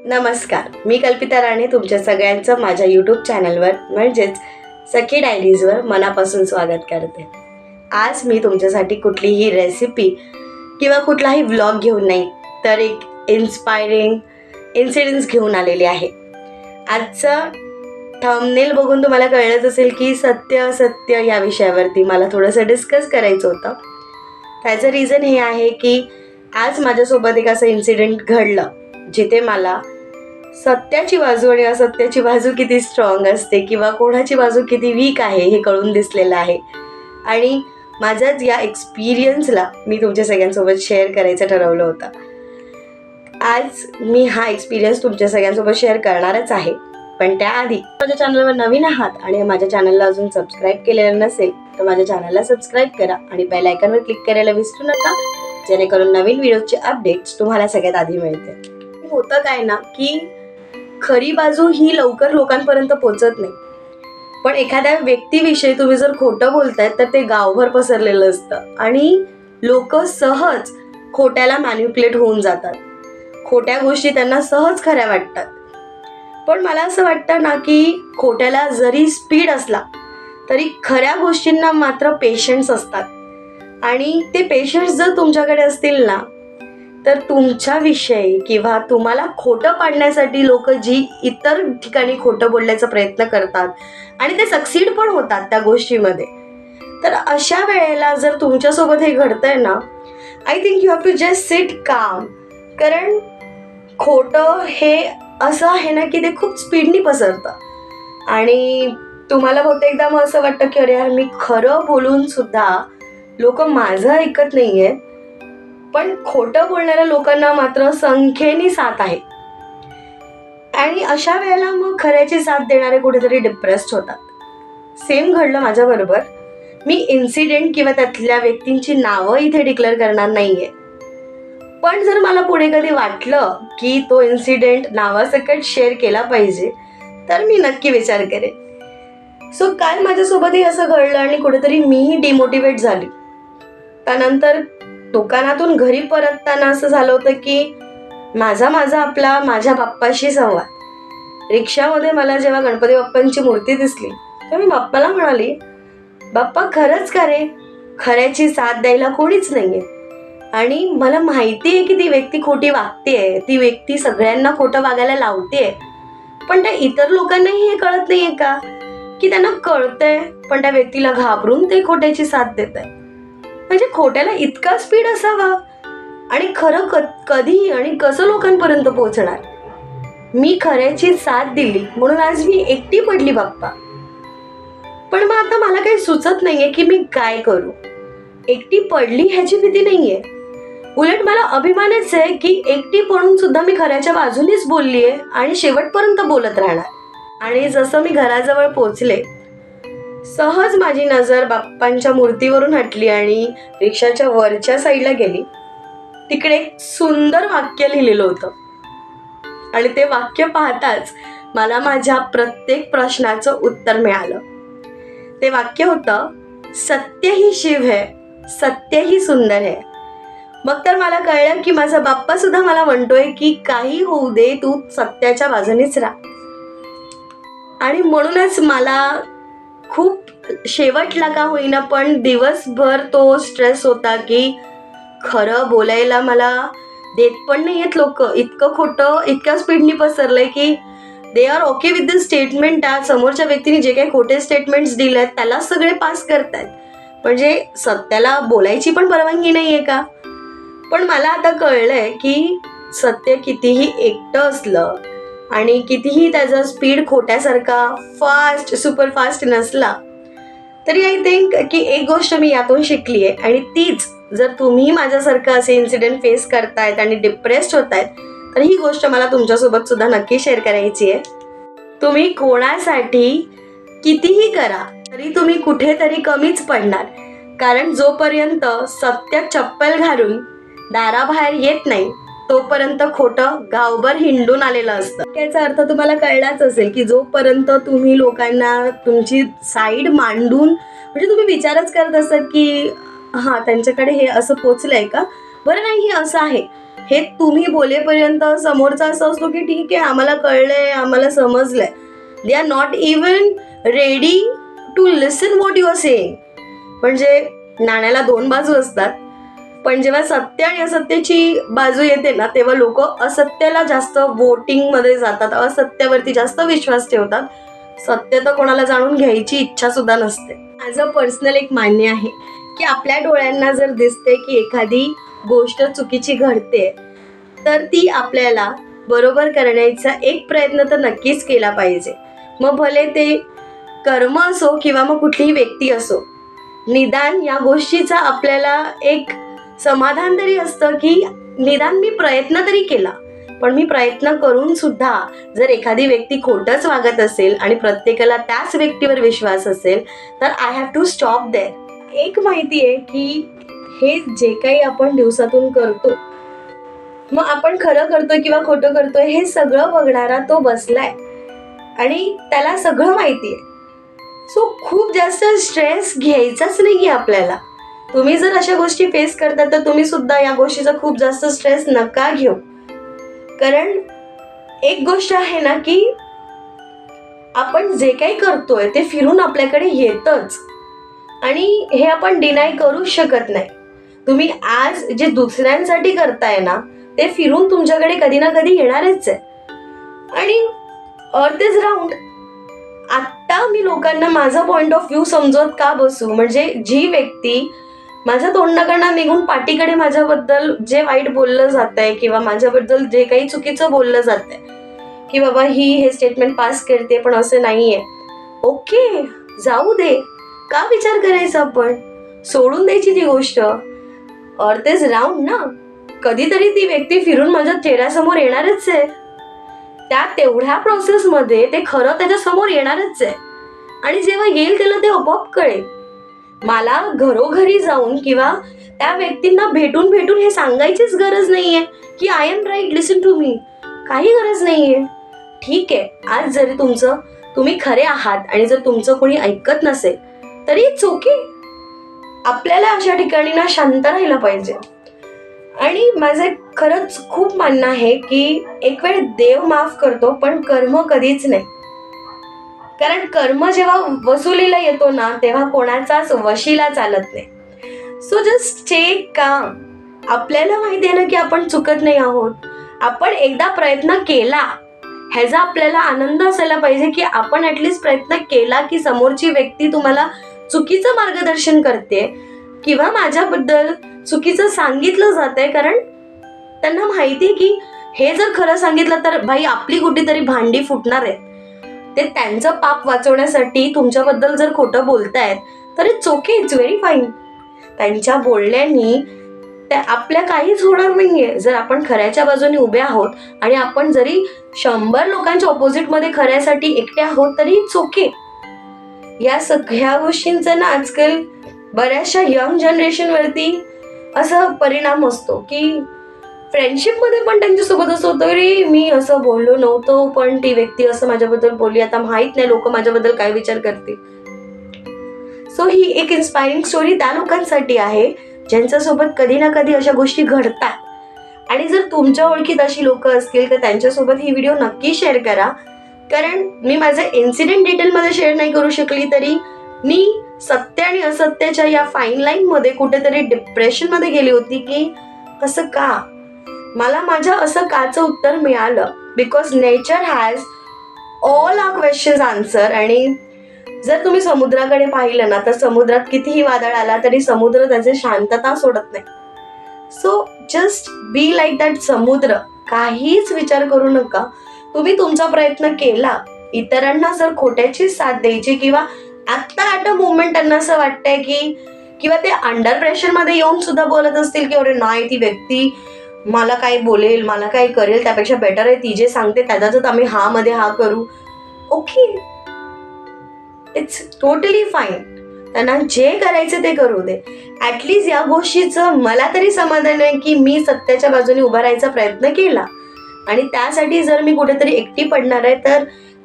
नमस्कार, मी कल्पिता राणे तुमच्या सगळ्यांचं माझ्या यूट्यूब चॅनलवर म्हणजेच सखी डायरीजवर मनापासून स्वागत करते। आज मी तुमच्यासाठी कुठलीही रेसिपी किंवा कुठलाही व्लॉग घेऊन नाही तर एक इन्स्पायरिंग इन्सिडेंट्स घेऊन आलेली आहे। आजचं थंबनेल बघून तुम्हाला कळलंच असेल की सत्य असत्य या विषयावरती मला थोडंसं डिस्कस करायचं होतं। त्याचं रिझन हे आहे की आज माझ्यासोबत एक असं इन्सिडेंट घडलं जिथे मला सत्याची बाजू आणि असत्याची बाजू किती स्ट्रॉंग असते किंवा कोणाची बाजू किती वीक आहे हे कळून दिसलेलं आहे। आणि माझ्याच या एक्सपिरियन्सला मी तुमच्या सगळ्यांसोबत शेअर करायचं ठरवलं होतं। आज मी हा एक्सपिरियन्स तुमच्या सगळ्यांसोबत शेअर करणारच आहे, पण त्याआधी माझ्या चॅनलवर नवीन आहात आणि माझ्या चॅनलला अजून सबस्क्राईब केलेलं नसेल तर माझ्या चॅनलला सबस्क्राईब करा आणि बेल आयकॉनवर क्लिक करायला विसरू नका, जेणेकरून नवीन व्हिडिओचे अपडेट्स तुम्हाला सगळ्यात आधी मिळतील। होतं काय ना की खरी बाजू ही लवकर लोकांपर्यंत पोहोचत नाही, पण एखाद्या व्यक्तीविषयी तुम्ही जर खोटं बोलताय तर ते गावभर पसरलेलं असतं आणि लोक सहज खोट्याला मॅन्युप्युलेट होऊन जातात। खोट्या गोष्टी त्यांना सहज खऱ्या वाटतात। पण मला असं वाटतं ना की खोट्याला जरी स्पीड असला तरी खऱ्या गोष्टींना मात्र पेशन्स असतात आणि ते पेशन्स जर तुमच्याकडे असतील ना तर तुमच्याविषयी किंवा तुम्हाला खोटं पाडण्यासाठी लोक जी इतर ठिकाणी खोटं बोलण्याचा प्रयत्न करतात आणि ते सक्सीड पण होतात त्या गोष्टीमध्ये, तर अशा वेळेला जर तुमच्यासोबत हे घडतंय ना, I think you have to just sit calm. कारण खोटं हे असं आहे ना की ते खूप स्पीडनी पसरतं आणि तुम्हाला बहुतेकदा मग असं वाटतं की अरे यार मी खरं बोलून सुद्धा लोक माझं ऐकत नाही आहेत, पण खोटं बोलणाऱ्या लोकांना मात्र संख्येने साथ आहे। आणि अशा वेळेला मग खऱ्याची साथ देणारे कुठेतरी डिप्रेस्ड होतात। सेम घडलं माझ्याबरोबर। मी इन्सिडेंट किंवा त्यातल्या व्यक्तींची नावं इथे डिक्लेअर करणार नाहीये, पण जर मला पुढे कधी वाटलं की तो इन्सिडेंट नावासकट शेअर केला पाहिजे तर मी नक्की विचार करेन। सो काल माझ्यासोबतही असं घडलं आणि कुठेतरी मीही डिमोटिवेट झाली। त्यानंतर दुकानातून घरी परतताना असं झालं होतं की माझ्या बाप्पाशी संवाद। रिक्षामध्ये मला जेव्हा गणपती बाप्पांची मूर्ती दिसली तर मी बाप्पाला म्हणाली, बाप्पा खरंच का रे, खऱ्याची साथ द्यायला कोणीच नाहीये आणि मला माहिती आहे की ती व्यक्ती खोटी वागतेय, ती व्यक्ती सगळ्यांना खोटं वागायला लावतेय, पण त्या इतर लोकांनाही हे कळत नाहीये का की त्यांना कळतंय पण त्या व्यक्तीला घाबरून ते खोट्याची साथ देत आहे। म्हणजे खोट्याला इतका स्पीड असावा आणि खरं कधी आणि कसं लोकांपर्यंत पोहोचणार। मी खऱ्याची साथ दिली म्हणून आज मी एकटी पडली बाप्पा, पण मग आता मला काही सुचत नाहीये की मी काय करू। एकटी पडली ह्याची भीती नाहीये, उलट मला अभिमानच आहे की एकटी पडून सुद्धा मी खऱ्याच्या बाजूनेच बोललीये आणि शेवटपर्यंत बोलत राहणार। आणि जसं मी घराजवळ पोचले सहज माझी नजर बाप्पांच्या मूर्तीवरून हटली आणि रिक्षाच्या वरच्या साईडला गेली। तिकडे एक सुंदर वाक्य लिहिलेलं होतं आणि ते वाक्य पाहताच मला माझ्या प्रत्येक प्रश्नाचं उत्तर मिळालं। ते वाक्य होतं, सत्य ही शिव है, सत्य ही सुंदर है। मग तर मला कळलं की माझा बाप्पा सुद्धा मला म्हणतोय की काही होऊ दे, तू सत्याच्या बाजूनेच राहा। आणि म्हणूनच मला खूप शेवटला का होईना पण दिवसभर तो स्ट्रेस होता की खरं बोलायला मला देत पण नाही आहेत लोक। इतकं खोटं इतक्या स्पीडनी पसरलंय की they are okay with this statement. समोरच्या व्यक्तीने जे काही खोटे स्टेटमेंट्स दिले आहेत त्याला सगळे पास करतायत, म्हणजे सत्याला बोलायची पण परवानगी नाही आहे का। पण मला आता कळलंय की सत्य कितीही एकटं असलं आणि कितीही त्याचा स्पीड खोट्यासारखा फास्ट सुपर फास्ट नसला तरी आय थिंक की एक गोष्ट मी यातून शिकली आहे आणि तीच, जर तुम्ही माझ्यासारखं असे इन्सिडेंट फेस करतायत आणि डिप्रेस्ड होतायत तर ही गोष्ट मला तुमच्यासोबत सुद्धा नक्की शेअर करायची आहे। तुम्ही कोणासाठी कितीही करा तरी तुम्ही कुठेतरी कमीच पडणार, कारण जोपर्यंत सत्य चप्पल घालून दाराबाहेर येत नाही तोपर्यंत खोटं गावभर हिंडून आलेलं असतं। याचा अर्थ तुम्हाला कळलाच असेल की जोपर्यंत तुम्ही लोकांना तुमची साईड मांडून, म्हणजे तुम्ही विचारच करत असतात की हां त्यांच्याकडे हे असं पोचलंय का, बरं नाही हे असं आहे, हे तुम्ही बोलेपर्यंत समोरचा असं असतो की ठीक आहे, आम्हाला कळलंय, आम्हाला समजलंय. They are not even ready to listen what you are saying. म्हणजे नाण्याला दोन बाजू असतात, पण जेव्हा सत्य आणि असत्याची बाजू येते ना, तेव्हा लोक असत्याला जास्त वोटिंगमध्ये जातात, असत्यावरती जास्त विश्वास ठेवतात. सत्य तर कोणाला जाणून घ्यायची इच्छा सुद्धा नसते. माझं पर्सनल एक मान्य आहे की आपल्या डोळ्यांना जर दिसते की एखादी गोष्ट चुकीची घडते, तर ती आपल्याला बरोबर करण्याचा एक प्रयत्न तर नक्कीच केला पाहिजे. मग भले ते कर्म असो किंवा मग कुठलीही व्यक्ती असो. निदान या गोष्टीचा आपल्याला एक समाधान तरी असतं की निदान मी प्रयत्न तरी केला. पण मी प्रयत्न करून सुद्धा जर एखादी व्यक्ती खोटंच वागत असेल आणि प्रत्येकाला त्याच व्यक्तीवर विश्वास असेल, तर I have to stop there. एक माहिती आहे की हे जे काही आपण दिवसातून करतो, मग आपण खरं करतोय किंवा खोटं करतोय हे सगळं बघणारा तो बसलाय आणि त्याला सगळं माहिती आहे. सो खूप जास्त स्ट्रेस घ्यायचाच नाही आहे आपल्याला. तुम्ही जर अशा गोष्टी फेस करता तर तुम्ही सुद्धा या गोष्टीचा खूप जास्त स्ट्रेस नका घेऊ. कारण एक गोष्ट आहे ना की आपण जे काही करतोय ते फिरून आपल्याकडे येतच आणि हे आपण डिनाय करूच शकत नाही. तुम्ही आज जे दुसऱ्यांसाठी करताय ना, ते फिरून तुमच्याकडे कधी ना कधी येणारच आहे. आणि अर्थ इज राऊंड. आत्ता मी लोकांना माझा पॉइंट ऑफ व्ह्यू समजवत का बसू? म्हणजे जी व्यक्ती माझ्या तोंडाकडनं निघून पाठीकडे माझ्याबद्दल जे वाईट बोललं जात आहे किंवा माझ्याबद्दल जे काही चुकीचं बोललं जात आहे की बाबा ही हे स्टेटमेंट पास करते पण असं नाही आहे, ओके जाऊ दे, का विचार करायचा? आपण सोडून द्यायची ती गोष्ट. अर्थ इज राऊंड ना. कधीतरी ती व्यक्ती फिरून माझ्या चेहऱ्यासमोर येणारच आहे. त्या तेवढ्या प्रोसेसमध्ये ते खरं त्याच्या समोर येणारच आहे आणि जेव्हा येईल त्याला ते आपोआप कळेल. मला घरोघरी जाऊन किंवा त्या व्यक्तींना भेटून हे सांगायचीच गरज नाहीये की I am right, listen to me. काही गरज नाहीये. ठीक आहे, आज जरी तुम्ही खरे आहात आणि जर तुमचं कोणी ऐकत नसेल तरी इट्स ओके. आपल्याला अशा ठिकाणी ना शांत राहायला पाहिजे. आणि माझं खरंच खूप मानणं आहे की एक वेळ देव माफ करतो पण कर्म कधीच नाही. कारण कर्म जेव्हा वसुलीला येतो ना, तेव्हा कोणाचाच वशीला चालत नाही. So just stay calm. आपल्याला माहिती आहे ना की आपण चुकत नाही आहोत. आपण एकदा प्रयत्न केला ह्याचा आपल्याला आनंद असायला पाहिजे की आपण ॲटलिस्ट प्रयत्न केला की समोरची व्यक्ती तुम्हाला चुकीचं मार्गदर्शन करते किंवा माझ्याबद्दल चुकीचं सांगितलं जात आहे. कारण त्यांना माहिती आहे की हे जर खरं सांगितलं तर भाई आपली कुठेतरी भांडी फुटणार आहेत. ते त्यांचं पाप वाचवण्यासाठी तुमच्याबद्दल जर खोटं बोलतायत तर it's okay, it's very fine. त्यांच्या बोलण्यानी त्या आपल्या काहीच होणार नाहीये जर आपण खऱ्याच्या बाजूने उभे आहोत. आणि आपण जरी 100 लोकांच्या ऑपोजिटमध्ये खऱ्यासाठी एकटे आहोत तरी इट्स ओके. या सगळ्या गोष्टींचा ना आजकाल बऱ्याचशा यंग जनरेशनवरती असा परिणाम असतो की फ्रेंडशिपमध्ये पण त्यांच्यासोबत असं होतं रे मी असं बोललो नव्हतो पण ती व्यक्ती असं माझ्याबद्दल बोलली, आता माहित नाही लोक माझ्याबद्दल काय विचार करतील. सो ही एक इन्स्पायरिंग स्टोरी त्या लोकांसाठी आहे ज्यांच्यासोबत कधी ना कधी अशा गोष्टी घडतात. आणि जर तुमच्या ओळखीत अशी लोक असतील तर त्यांच्यासोबत ही व्हिडिओ नक्की शेअर करा. कारण मी माझं इन्सिडेंट डिटेलमध्ये शेअर नाही करू शकली तरी मी सत्य आणि असत्याच्या या फाईन लाईनमध्ये कुठेतरी डिप्रेशनमध्ये गेली होती की असं का. मला माझ्या असं काचं उत्तर मिळालं because nature has all our questions answer. आणि जर तुम्ही समुद्राकडे पाहिलं ना तर समुद्रात कितीही वादळ आला तरी समुद्र त्याची शांतता सोडत नाही. So just be like that समुद्र. काहीच विचार करू नका. तुम्ही तुमचा प्रयत्न केला. इतरांना जर खोट्याची साथ द्यायची किंवा आत्ता ॲट अ मोमेंट त्यांना असं वाटतंय की किंवा ते अंडर प्रेशरमध्ये येऊन सुद्धा बोलत असतील की अरे नाही ती व्यक्ती मला काय बोलेल, मला काय करेल, त्यापेक्षा बेटर आहे ती जे सांगते त्याच्यातच आम्ही हा मध्ये हा करू. Okay, it's totally fine. त्यांना जे करायचं ते करू दे. ॲटलिस्ट या गोष्टीचं मला तरी समाधान आहे की मी सत्याच्या बाजूने उभा राहायचा प्रयत्न केला. आणि त्यासाठी जर मी कुठेतरी एकटी पडणार आहे तर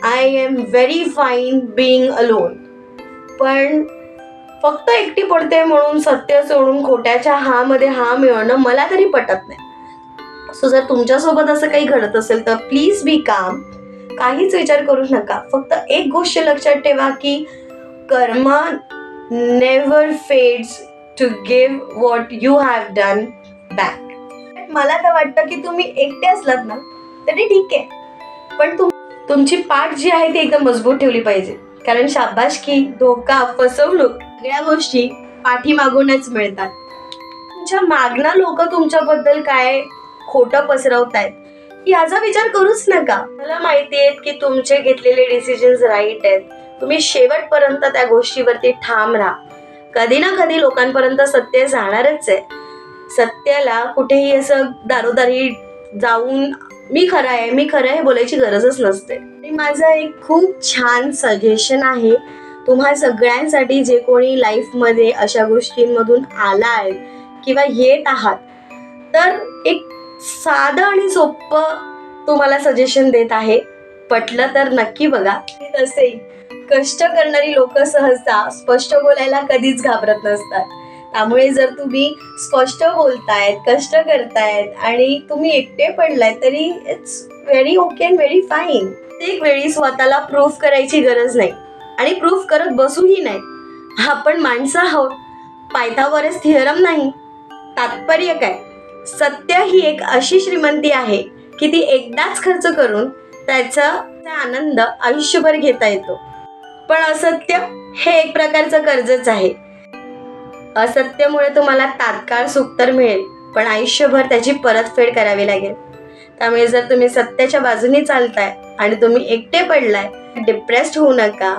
I am very fine being alone. पण फक्त एकटी पडते म्हणून सत्य सोडून खोट्याच्या हा मध्ये हा मिळवणं मला तरी पटत नाही. सो जर तुमच्यासोबत असं काही घडत असेल तर प्लीज बी काम. काहीच विचार करू नका. फक्त एक गोष्ट लक्षात ठेवा की karma never fades to give what you have done back. मला तर वाटतं की तुम्ही एकटे असलात ना तरी ठीक आहे, पण तुमची पाठ जी आहे ती एकदम मजबूत ठेवली पाहिजे. कारण शाबासकी, धोका, फसवणूक सगळ्या गोष्टी पाठीमागूनच मिळतात. तुमच्या मागणं लोक तुमच्याबद्दल काय खोटं पसरवतायत याचा विचार करूच नका. मला माहिती आहे की तुमचे घेतलेले डिसिजन्स राईट आहेत. तुम्ही शेवटपर्यंत त्या गोष्टीवरती ठाम राहा. कधी ना कधी लोकांपर्यंत सत्य जाणारच आहे. सत्याला कुठेही असं दारोदारी जाऊन मी खरं आहे बोलायची गरजच नसते. आणि माझं एक खूप छान सजेशन आहे तुम्हा सगळ्यांसाठी, जे कोणी लाईफमध्ये अशा गोष्टींमधून आला आहे किंवा येत आहात, तर एक साधं आणि सोपं तुम्हाला सजेशन देत आहे. पटलं तर नक्की बघा. तसे कष्ट करणारी लोक सहसा स्पष्ट बोलायला कधीच घाबरत नसतात. त्यामुळे जर तुम्ही स्पष्ट बोलतायत, कष्ट करतायत आणि तुम्ही एकटे पडलाय तरी it's very okay and very fine. प्रत्येक वेळी स्वतःला प्रूफ करायची गरज नाही आणि प्रूफ करत बसूही नाही. आपण माणसं आहोत, पायथागोरस थिअरम नाही. तात्पर्य काय, सत्य ही एक अशी श्रीमंती आहे की ती एकदाच खर्च करून त्याचा आनंद आयुष्यभर घेता येतो. पण असत्य हे एक प्रकारचं कर्जच आहे. असत्यमुळे तुम्हाला तात्काळ सुख तर मिळेल, पण आयुष्यभर त्याची परतफेड करावी लागेल. त्यामुळे जर तुम्ही सत्याच्या बाजूने चालताय आणि तुम्ही एकटे पडलाय, डिप्रेस्ड होऊ नका.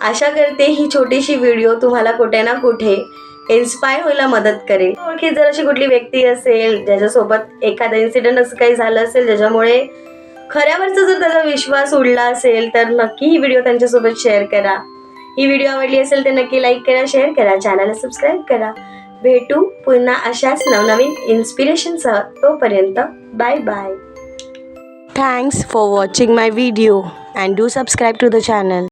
आशा करते ही छोटीशी व्हिडिओ तुम्हाला कुठे ना कुठे इन्स्पायर व्हायला मदत करेल. ओळखीत जर अशी कुठली व्यक्ती असेल ज्याच्यासोबत एखादा इन्सिडेंट असं काही झालं असेल ज्याच्यामुळे खऱ्यावरचा जर त्याचा विश्वास उडला असेल, तर नक्की ही व्हिडिओ त्यांच्यासोबत शेअर करा. ही व्हिडिओ आवडली असेल तर नक्की लाईक करा, शेअर करा, चॅनलला सबस्क्राईब करा. भेटू पुन्हा अशाच नवनवीन इन्स्पिरेशनसह. तोपर्यंत bye bye. Thanks for watching my video and do subscribe to the channel.